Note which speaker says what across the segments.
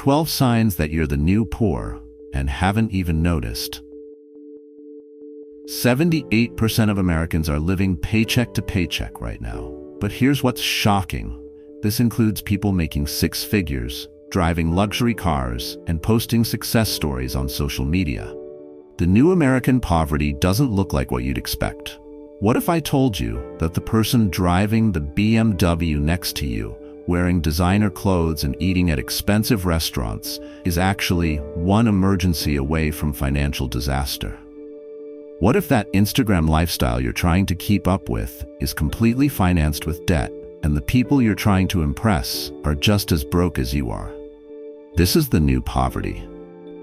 Speaker 1: 12 signs that you're the new poor and haven't even noticed. 78% of Americans are living paycheck to paycheck right now. But here's what's shocking. This includes people making six figures, driving luxury cars, and posting success stories on social media. The new American poverty doesn't look like what you'd expect. What if I told you that the person driving the BMW next to you, wearing designer clothes and eating at expensive restaurants, is actually one emergency away from financial disaster? What if that Instagram lifestyle you're trying to keep up with is completely financed with debt, and the people you're trying to impress are just as broke as you are? This is the new poverty.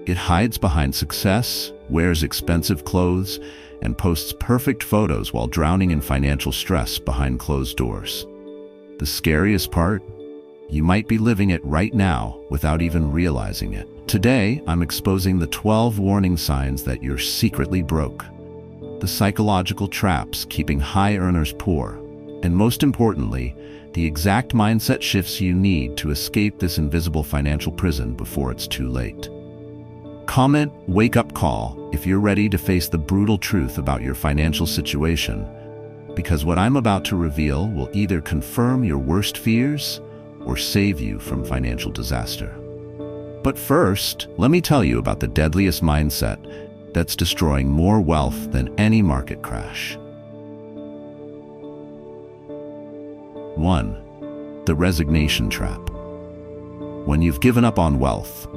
Speaker 1: It hides behind success, wears expensive clothes, and posts perfect photos while drowning in financial stress behind closed doors. The scariest part? You might be living it right now without even realizing it. Today, I'm exposing the 12 warning signs that you're secretly broke. The psychological traps keeping high earners poor, and most importantly, the exact mindset shifts you need to escape this invisible financial prison before it's too late. Comment "Wake Up Call" if you're ready to face the brutal truth about your financial situation, because what I'm about to reveal will either confirm your worst fears or save you from financial disaster. But first, let me tell you about the deadliest mindset that's destroying more wealth than any market crash. 1. The resignation trap. When you've given up on wealth,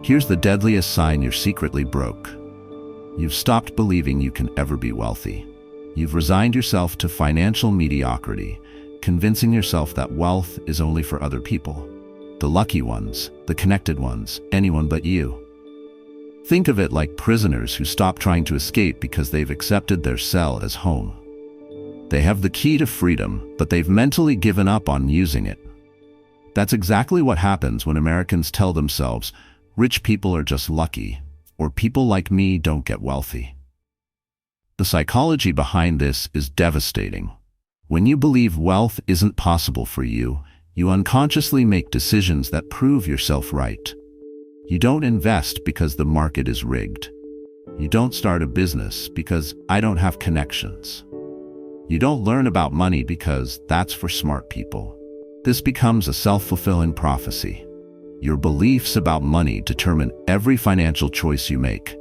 Speaker 1: here's the deadliest sign you're secretly broke. You've stopped believing you can ever be wealthy. You've resigned yourself to financial mediocrity, convincing yourself that wealth is only for other people. The lucky ones, the connected ones, anyone but you. Think of it like prisoners who stop trying to escape because they've accepted their cell as home. They have the key to freedom, but they've mentally given up on using it. That's exactly what happens when Americans tell themselves, "Rich people are just lucky," or "People like me don't get wealthy." The psychology behind this is devastating. When you believe wealth isn't possible for you, you unconsciously make decisions that prove yourself right. You don't invest because the market is rigged. You don't start a business because I don't have connections. You don't learn about money because that's for smart people. This becomes a self-fulfilling prophecy. Your beliefs about money determine every financial choice you make.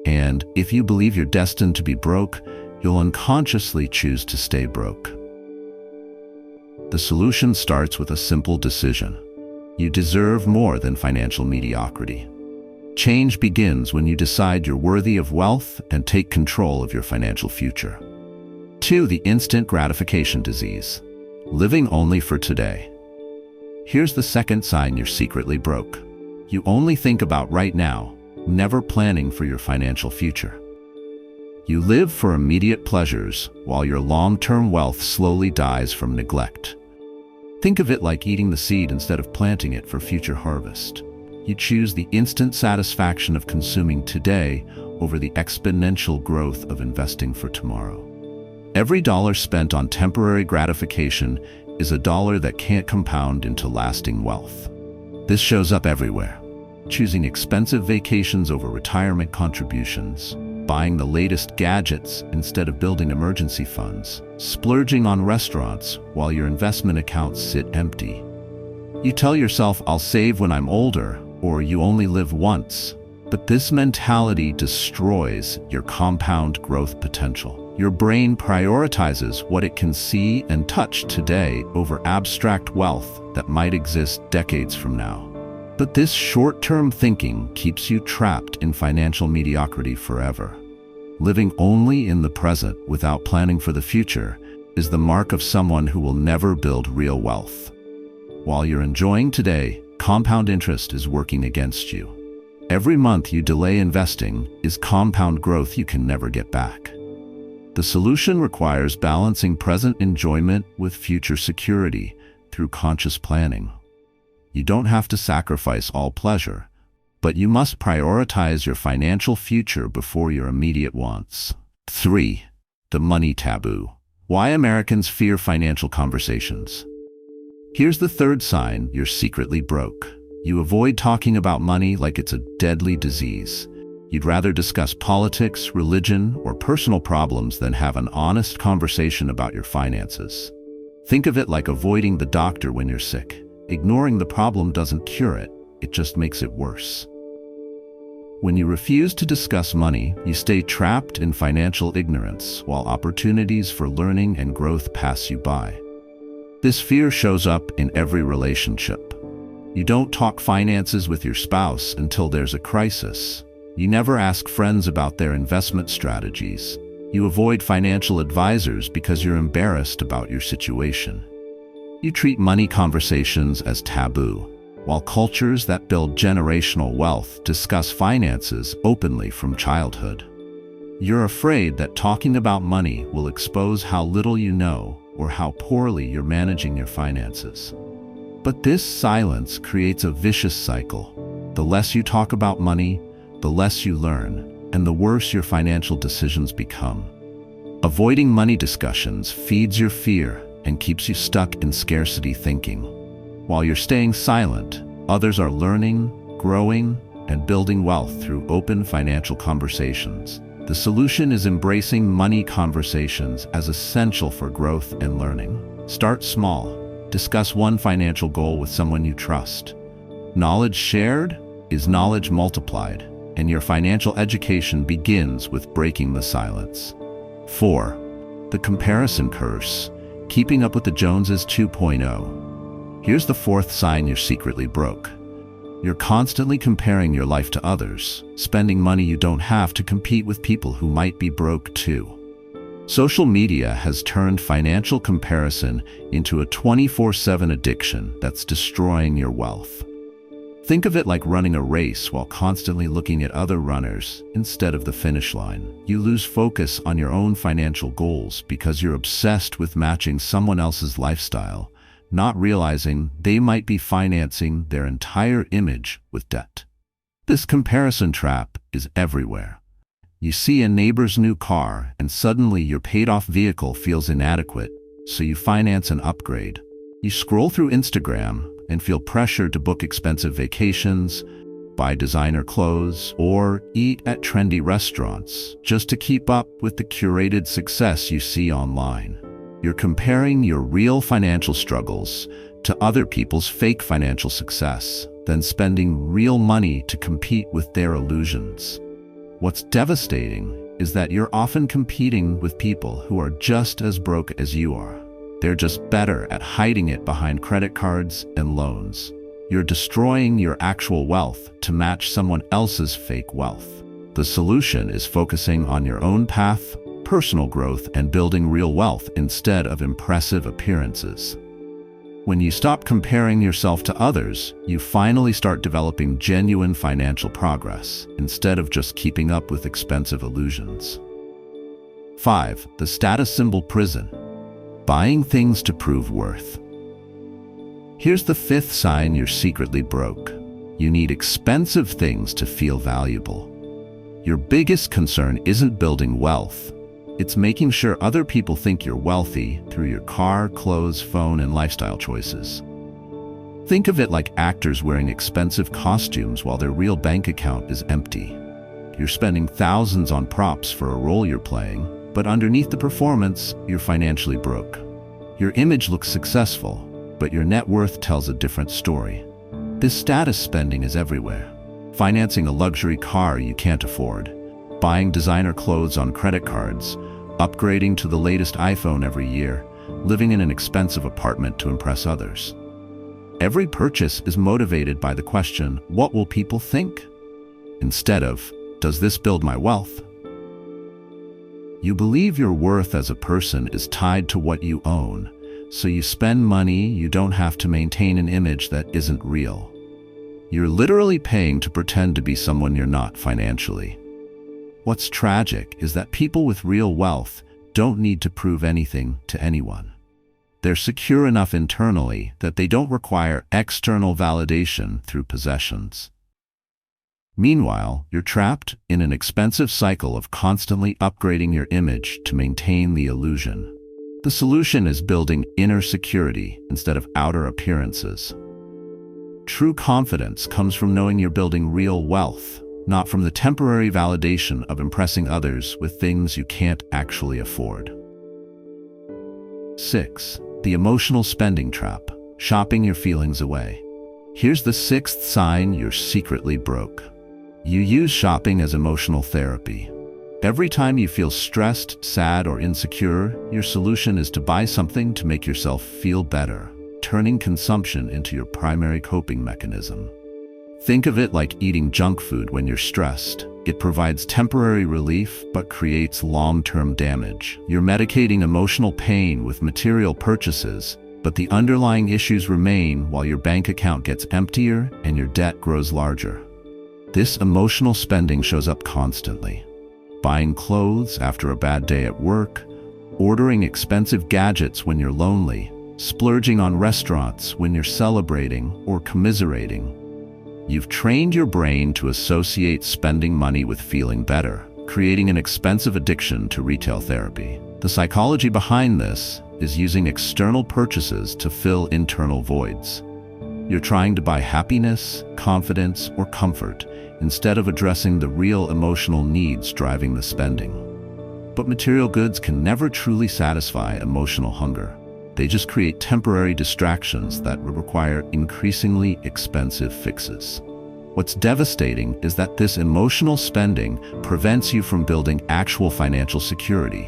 Speaker 1: And if you believe you're destined to be broke, you'll unconsciously choose to stay broke. The solution starts with a simple decision. You deserve more than financial mediocrity. Change begins when you decide you're worthy of wealth and take control of your financial future. 2. The instant gratification disease. Living only for today. Here's the second sign you're secretly broke. You only think about right now, never planning for your financial future. You live for immediate pleasures while your long-term wealth slowly dies from neglect. Think of it like eating the seed instead of planting it for future harvest. You choose the instant satisfaction of consuming today over the exponential growth of investing for tomorrow. Every dollar spent on temporary gratification is a dollar that can't compound into lasting wealth. This shows up everywhere. Choosing expensive vacations over retirement contributions, buying the latest gadgets instead of building emergency funds, splurging on restaurants while your investment accounts sit empty. You tell yourself, "I'll save when I'm older," or "you only live once." But this mentality destroys your compound growth potential. Your brain prioritizes what it can see and touch today over abstract wealth that might exist decades from now. But this short-term thinking keeps you trapped in financial mediocrity forever. Living only in the present without planning for the future is the mark of someone who will never build real wealth. While you're enjoying today, compound interest is working against you. Every month you delay investing is compound growth you can never get back. The solution requires balancing present enjoyment with future security through conscious planning. You don't have to sacrifice all pleasure, but you must prioritize your financial future before your immediate wants. 3. The money taboo. Why Americans fear financial conversations. Here's the third sign you're secretly broke. You avoid talking about money like it's a deadly disease. You'd rather discuss politics, religion, or personal problems than have an honest conversation about your finances. Think of it like avoiding the doctor when you're sick. Ignoring the problem doesn't cure it, it just makes it worse. When you refuse to discuss money, you stay trapped in financial ignorance while opportunities for learning and growth pass you by. This fear shows up in every relationship. You don't talk finances with your spouse until there's a crisis. You never ask friends about their investment strategies. You avoid financial advisors because you're embarrassed about your situation. You treat money conversations as taboo, while cultures that build generational wealth discuss finances openly from childhood. You're afraid that talking about money will expose how little you know or how poorly you're managing your finances. But this silence creates a vicious cycle. The less you talk about money, the less you learn, and the worse your financial decisions become. Avoiding money discussions feeds your fear and keeps you stuck in scarcity thinking. While you're staying silent, others are learning, growing, and building wealth through open financial conversations. The solution is embracing money conversations as essential for growth and learning. Start small. Discuss one financial goal with someone you trust. Knowledge shared is knowledge multiplied, and your financial education begins with breaking the silence. 4. The comparison curse. Keeping up with the Joneses 2.0. Here's the fourth sign you're secretly broke. You're constantly comparing your life to others, spending money you don't have to compete with people who might be broke too. Social media has turned financial comparison into a 24/7 addiction that's destroying your wealth. Think of it like running a race while constantly looking at other runners instead of the finish line. You lose focus on your own financial goals because you're obsessed with matching someone else's lifestyle, not realizing they might be financing their entire image with debt. This comparison trap is everywhere. You see a neighbor's new car and suddenly your paid-off vehicle feels inadequate, so you finance an upgrade. You scroll through Instagram and feel pressured to book expensive vacations, buy designer clothes, or eat at trendy restaurants just to keep up with the curated success you see online. You're comparing your real financial struggles to other people's fake financial success, then spending real money to compete with their illusions. What's devastating is that you're often competing with people who are just as broke as you are. They're just better at hiding it behind credit cards and loans. You're destroying your actual wealth to match someone else's fake wealth. The solution is focusing on your own path, personal growth, and building real wealth instead of impressive appearances. When you stop comparing yourself to others, you finally start developing genuine financial progress instead of just keeping up with expensive illusions. 5. The status symbol prison. Buying things to prove worth. Here's the fifth sign you're secretly broke. You need expensive things to feel valuable. Your biggest concern isn't building wealth. It's making sure other people think you're wealthy through your car, clothes, phone, and lifestyle choices. Think of it like actors wearing expensive costumes while their real bank account is empty. You're spending thousands on props for a role you're playing, but underneath the performance, you're financially broke. Your image looks successful, but your net worth tells a different story. This status spending is everywhere. Financing a luxury car you can't afford, buying designer clothes on credit cards, upgrading to the latest iPhone every year, living in an expensive apartment to impress others. Every purchase is motivated by the question, what will people think? Instead of, does this build my wealth? You believe your worth as a person is tied to what you own, so you spend money you don't have to maintain an image that isn't real. You're literally paying to pretend to be someone you're not financially. What's tragic is that people with real wealth don't need to prove anything to anyone. They're secure enough internally that they don't require external validation through possessions. Meanwhile, you're trapped in an expensive cycle of constantly upgrading your image to maintain the illusion. The solution is building inner security instead of outer appearances. True confidence comes from knowing you're building real wealth, not from the temporary validation of impressing others with things you can't actually afford. 6. The emotional spending trap, shopping your feelings away. Here's the 6th sign you're secretly broke. You use shopping as emotional therapy. Every time you feel stressed, sad, or insecure, your solution is to buy something to make yourself feel better, turning consumption into your primary coping mechanism. Think of it like eating junk food when you're stressed. It provides temporary relief but creates long-term damage. You're medicating emotional pain with material purchases, but the underlying issues remain while your bank account gets emptier and your debt grows larger. This emotional spending shows up constantly. Buying clothes after a bad day at work, ordering expensive gadgets when you're lonely, splurging on restaurants when you're celebrating or commiserating. You've trained your brain to associate spending money with feeling better, creating an expensive addiction to retail therapy. The psychology behind this is using external purchases to fill internal voids. You're trying to buy happiness, confidence, or comfort instead of addressing the real emotional needs driving the spending. But material goods can never truly satisfy emotional hunger. They just create temporary distractions that require increasingly expensive fixes. What's devastating is that this emotional spending prevents you from building actual financial security,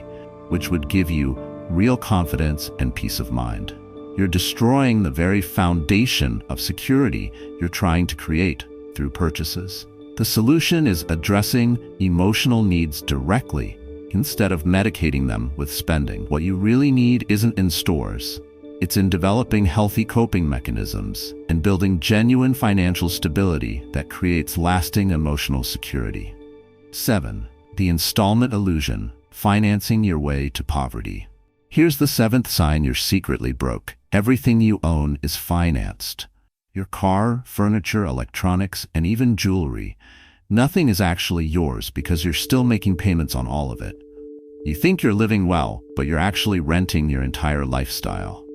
Speaker 1: which would give you real confidence and peace of mind. You're destroying the very foundation of security you're trying to create through purchases. The solution is addressing emotional needs directly instead of medicating them with spending. What you really need isn't in stores. It's in developing healthy coping mechanisms and building genuine financial stability that creates lasting emotional security. 7. The installment illusion, financing your way to poverty. Here's the 7th sign you're secretly broke. Everything you own is financed. Your car, furniture, electronics, and even jewelry. Nothing is actually yours because you're still making payments on all of it. You think you're living well, but you're actually renting your entire lifestyle.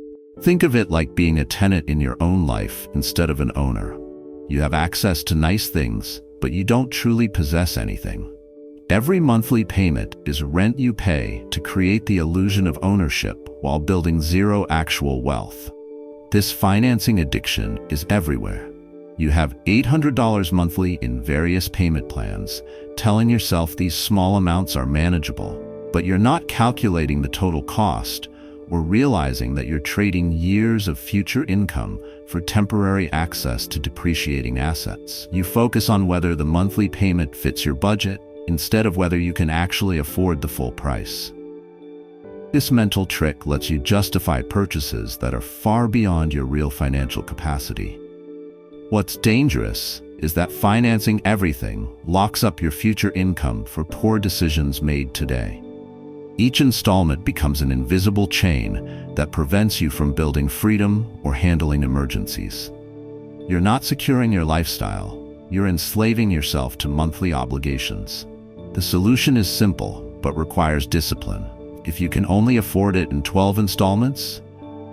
Speaker 1: Think of it like being a tenant in your own life instead of an owner. You have access to nice things, but you don't truly possess anything. Every monthly payment is rent you pay to create the illusion of ownership while building zero actual wealth. This financing addiction is everywhere. You have $800 monthly in various payment plans, telling yourself these small amounts are manageable, but you're not calculating the total cost or realizing that you're trading years of future income for temporary access to depreciating assets. You focus on whether the monthly payment fits your budget instead of whether you can actually afford the full price. This mental trick lets you justify purchases that are far beyond your real financial capacity. What's dangerous is that financing everything locks up your future income for poor decisions made today. Each installment becomes an invisible chain that prevents you from building freedom or handling emergencies. You're not securing your lifestyle, you're enslaving yourself to monthly obligations. The solution is simple, but requires discipline. If you can only afford it in 12 installments,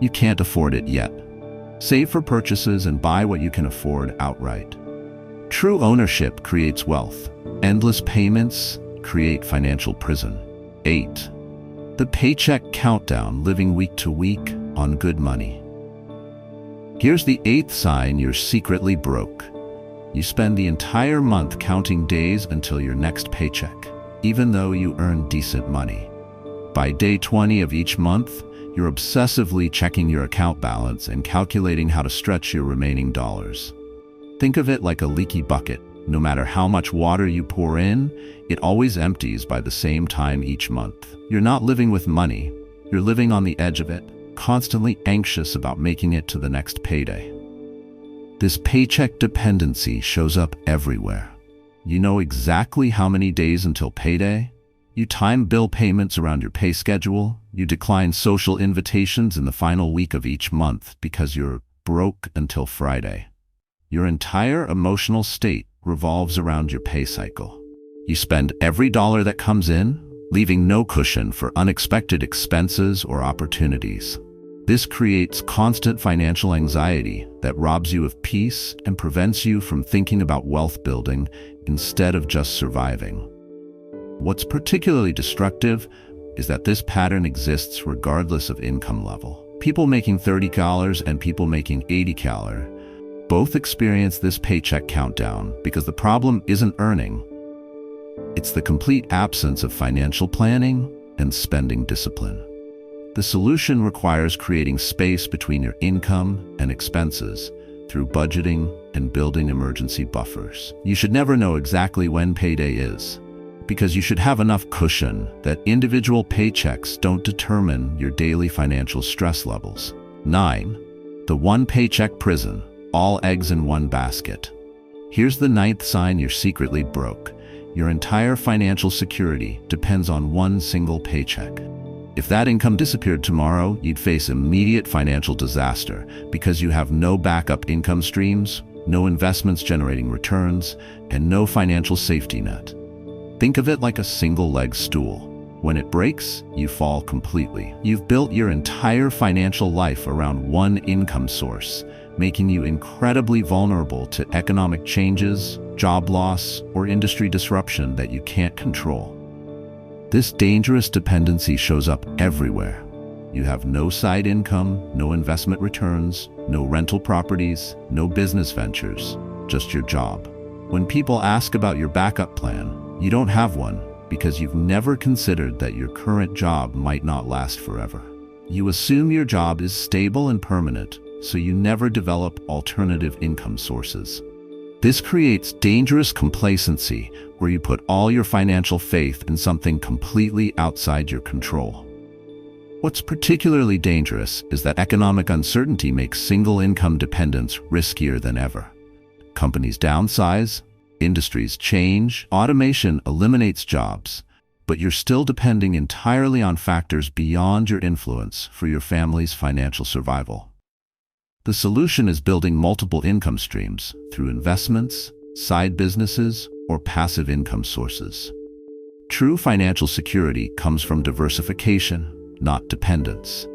Speaker 1: you can't afford it yet. Save for purchases and buy what you can afford outright. True ownership creates wealth. Endless payments create financial prison. 8. The paycheck countdown, living week to week on good money. Here's the 8th sign you're secretly broke. You spend the entire month counting days until your next paycheck, even though you earn decent money. By day 20 of each month, you're obsessively checking your account balance and calculating how to stretch your remaining dollars. Think of it like a leaky bucket. No matter how much water you pour in, it always empties by the same time each month. You're not living with money, you're living on the edge of it, constantly anxious about making it to the next payday. This paycheck dependency shows up everywhere. You know exactly how many days until payday. You time bill payments around your pay schedule. You decline social invitations in the final week of each month because you're broke until Friday. Your entire emotional state revolves around your pay cycle. You spend every dollar that comes in, leaving no cushion for unexpected expenses or opportunities. This creates constant financial anxiety that robs you of peace and prevents you from thinking about wealth building instead of just surviving. What's particularly destructive is that this pattern exists regardless of income level. People making $30 and people making $80 both experience this paycheck countdown because the problem isn't earning. It's the complete absence of financial planning and spending discipline. The solution requires creating space between your income and expenses through budgeting and building emergency buffers. You should never know exactly when payday is, because you should have enough cushion that individual paychecks don't determine your daily financial stress levels. 9. The one paycheck prison, all eggs in one basket. Here's the 9th sign you're secretly broke. Your entire financial security depends on one single paycheck. If that income disappeared tomorrow, you'd face immediate financial disaster because you have no backup income streams, no investments generating returns, and no financial safety net. Think of it like a single-leg stool. When it breaks, you fall completely. You've built your entire financial life around one income source, making you incredibly vulnerable to economic changes, job loss, or industry disruption that you can't control. This dangerous dependency shows up everywhere. You have no side income, no investment returns, no rental properties, no business ventures, just your job. When people ask about your backup plan, you don't have one because you've never considered that your current job might not last forever. You assume your job is stable and permanent, so you never develop alternative income sources. This creates dangerous complacency where you put all your financial faith in something completely outside your control. What's particularly dangerous is that economic uncertainty makes single-income dependence riskier than ever. Companies downsize, industries change, automation eliminates jobs, but you're still depending entirely on factors beyond your influence for your family's financial survival. The solution is building multiple income streams through investments, side businesses, or passive income sources. True financial security comes from diversification, not dependence.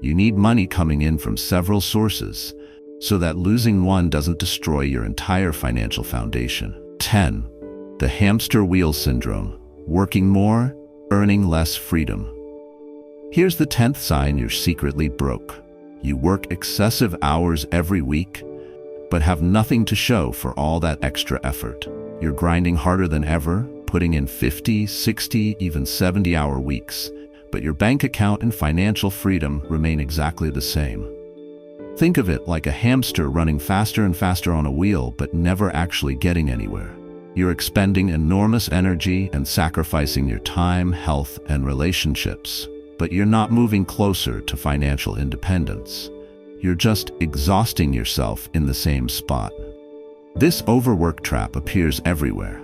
Speaker 1: You need money coming in from several sources so that losing one doesn't destroy your entire financial foundation. 10. The hamster wheel syndrome. Working more, earning less freedom. Here's the 10th sign you're secretly broke. You work excessive hours every week, but have nothing to show for all that extra effort. You're grinding harder than ever, putting in 50, 60, even 70-hour weeks, but your bank account and financial freedom remain exactly the same. Think of it like a hamster running faster and faster on a wheel, but never actually getting anywhere. You're expending enormous energy and sacrificing your time, health, and relationships, but you're not moving closer to financial independence. You're just exhausting yourself in the same spot. This overwork trap appears everywhere.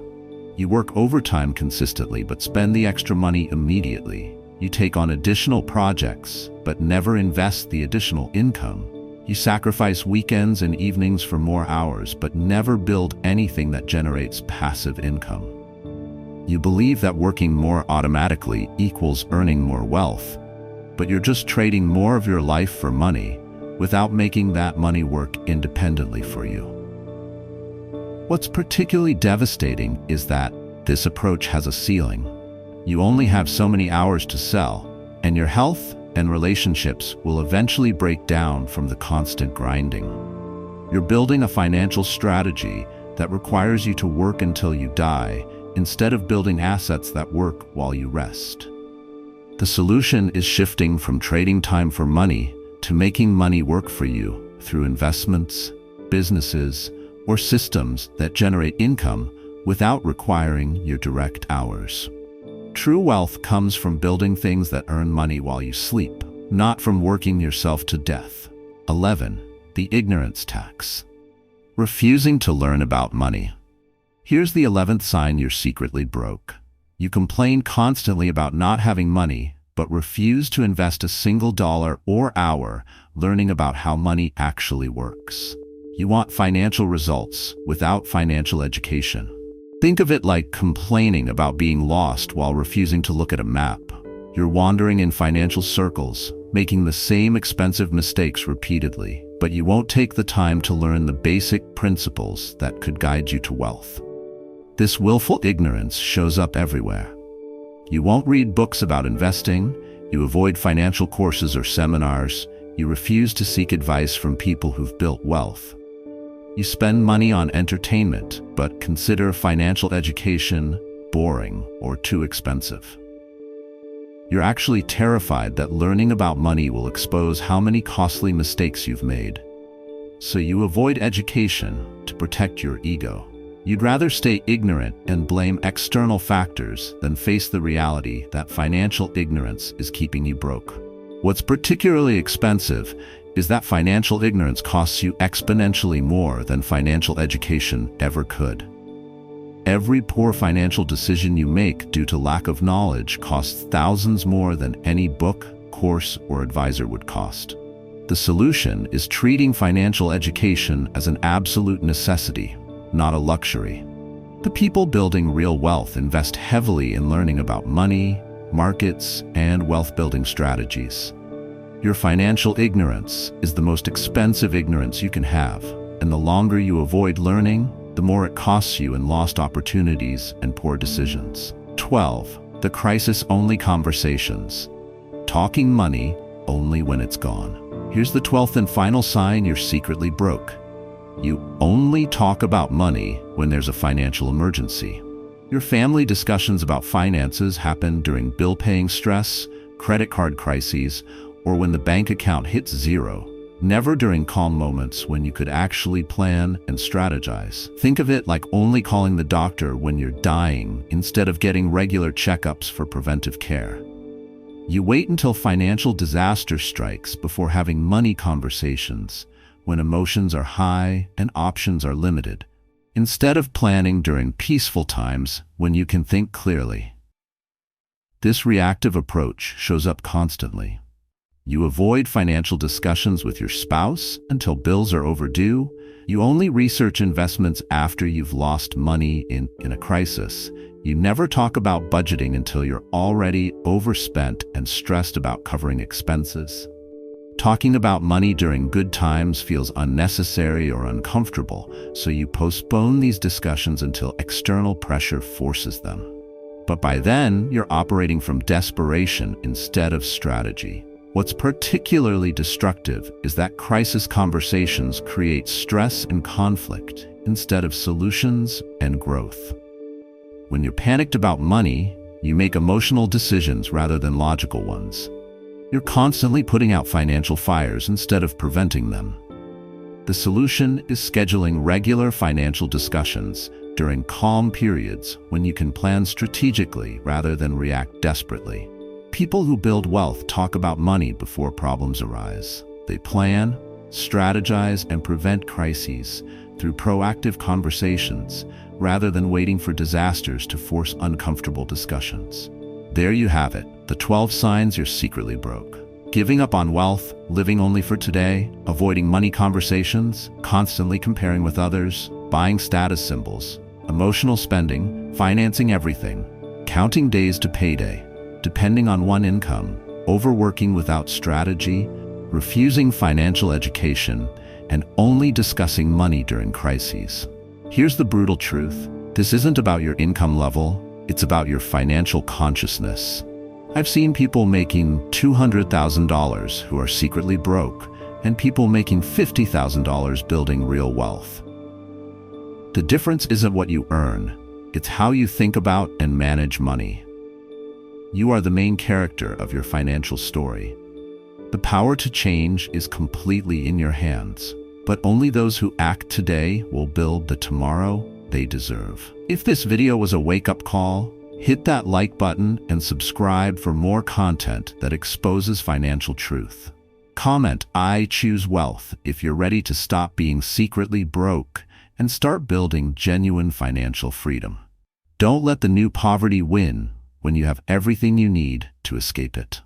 Speaker 1: You work overtime consistently but spend the extra money immediately. You take on additional projects but never invest the additional income. You sacrifice weekends and evenings for more hours but never build anything that generates passive income. You believe that working more automatically equals earning more wealth, but you're just trading more of your life for money without making that money work independently for you. What's particularly devastating is that this approach has a ceiling. You only have so many hours to sell, and your health and relationships will eventually break down from the constant grinding. You're building a financial strategy that requires you to work until you die instead of building assets that work while you rest. The solution is shifting from trading time for money to making money work for you through investments, businesses, or systems that generate income without requiring your direct hours. True wealth comes from building things that earn money while you sleep, not from working yourself to death. 11. The ignorance tax. Refusing to learn about money. Here's the 11th sign you're secretly broke. You complain constantly about not having money, but refuse to invest a single dollar or hour learning about how money actually works. You want financial results without financial education. Think of it like complaining about being lost while refusing to look at a map. You're wandering in financial circles, making the same expensive mistakes repeatedly, but you won't take the time to learn the basic principles that could guide you to wealth. This willful ignorance shows up everywhere. You won't read books about investing, you avoid financial courses or seminars, you refuse to seek advice from people who've built wealth. You spend money on entertainment, but consider financial education boring or too expensive. You're actually terrified that learning about money will expose how many costly mistakes you've made. So you avoid education to protect your ego. You'd rather stay ignorant and blame external factors than face the reality that financial ignorance is keeping you broke. What's particularly expensive is that financial ignorance costs you exponentially more than financial education ever could. Every poor financial decision you make due to lack of knowledge costs thousands more than any book, course, or advisor would cost. The solution is treating financial education as an absolute necessity, not a luxury. The people building real wealth invest heavily in learning about money, markets, and wealth-building strategies. Your financial ignorance is the most expensive ignorance you can have, and the longer you avoid learning, the more it costs you in lost opportunities and poor decisions. 12. The crisis-only conversations. Talking money only when it's gone. Here's the 12th and final sign you're secretly broke. You only talk about money when there's a financial emergency. Your family discussions about finances happen during bill-paying stress, credit card crises, or when the bank account hits zero. Never during calm moments when you could actually plan and strategize. Think of it like only calling the doctor when you're dying instead of getting regular checkups for preventive care. You wait until financial disaster strikes before having money conversations when emotions are high and options are limited, instead of planning during peaceful times when you can think clearly. This reactive approach shows up constantly. You avoid financial discussions with your spouse until bills are overdue. You only research investments after you've lost money in a crisis. You never talk about budgeting until you're already overspent and stressed about covering expenses. Talking about money during good times feels unnecessary or uncomfortable, so you postpone these discussions until external pressure forces them. But by then, you're operating from desperation instead of strategy. What's particularly destructive is that crisis conversations create stress and conflict instead of solutions and growth. When you're panicked about money, you make emotional decisions rather than logical ones. You're constantly putting out financial fires instead of preventing them. The solution is scheduling regular financial discussions during calm periods when you can plan strategically rather than react desperately. People who build wealth talk about money before problems arise. They plan, strategize, and prevent crises through proactive conversations rather than waiting for disasters to force uncomfortable discussions. There you have it, the 12 signs you're secretly broke. Giving up on wealth, living only for today, avoiding money conversations, constantly comparing with others, buying status symbols, emotional spending, financing everything, counting days to payday, depending on one income, overworking without strategy, refusing financial education, and only discussing money during crises. Here's the brutal truth. This isn't about your income level, it's about your financial consciousness. I've seen people making $200,000 who are secretly broke, and people making $50,000 building real wealth. The difference isn't what you earn, it's how you think about and manage money. You are the main character of your financial story. The power to change is completely in your hands, but only those who act today will build the tomorrow they deserve. If this video was a wake-up call, hit that like button and subscribe for more content that exposes financial truth. Comment, "I choose wealth," if you're ready to stop being secretly broke and start building genuine financial freedom. Don't let the new poverty win when you have everything you need to escape it.